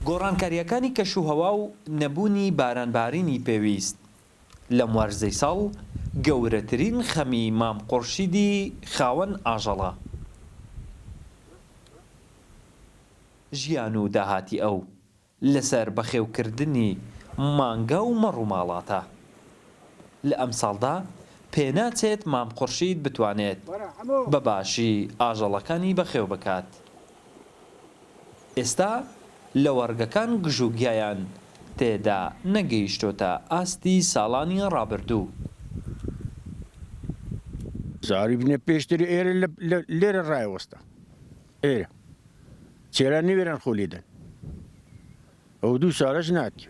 گۆڕانکاریەکانی کەشوهەوا و نەبوونی بارانبارینی پێویست لەم وەرزەی ساڵ گەورەترین خەمی مامقورشیدی خاوەن ئاژەڵە. ژیان و داهاتی ئەو لەسەر بەخێوکردنی مانگە و مەڕ و ماڵاتە. لە ئەم ساڵدا پێناچێت مامقورشید بتوانێت بەباشی ئاژەڵەکانی بەخێو بکات. ئێستا لە وەرگەکان گژوگیایان تێدا نەگەیشتۆتە ئاستی ساڵانی ڕابردوو. زاری بنێ پێشتری ئێرە لێرە ڕایوەستە ئێرە چێرا نوێران خۆلیدەن ئەو دوو ساڵەش ناتی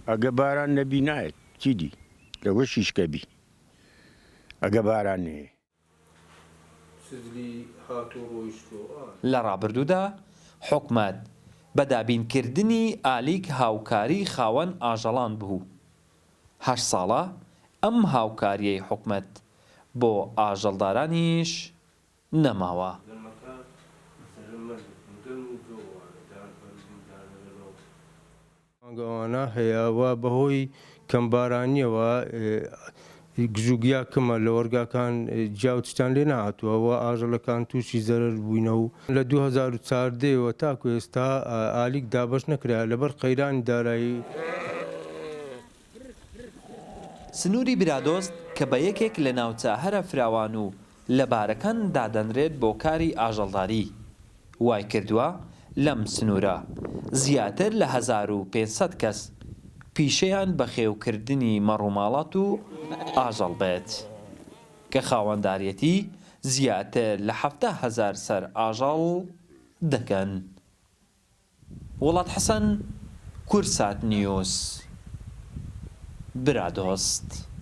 ئەگە باران نەبی نایەت چیدی لەوە شیشکەبی ئەگە باران نەیە. لە ڕابردوودا حکومەت بە دابینکردنی ئالیک هاوکاری خاوەن ئاژەڵان بوو. 8 ساڵە ئەم هاوکاریەی حکومەت بۆ ئاژەڵدارانیش نەماوە. ئەوانە هەیەوە بەهۆی کەمبارانیەوە گژوگیا کەمە لە وەرگاکان جیاوتشتان لێ نهاتووەوە ئاژەڵەکان تووشی زەرەر بووینەوە. لە 2014 تاکو ئێستا ئالیک دابەش نەکرا لەبەر قەیرانی دارایی. سنووری برادۆست کە بە یەکێک لە ناوچە هەرە فراوان و لە بارەکان دادەنرێت بۆ کاری ئاژەڵداری وای کردووە لەم سنوورە زیاتر لە 1500 کەس پیشەیان بە خێوکردنی مەڕووماڵات و ئاژەڵ بێت کە خاوەنداریەتی زیاتر لە 70,000 سەر ئاژەڵ دەکەن. وڵات حەسەن، کورسات نیوز، برادۆست.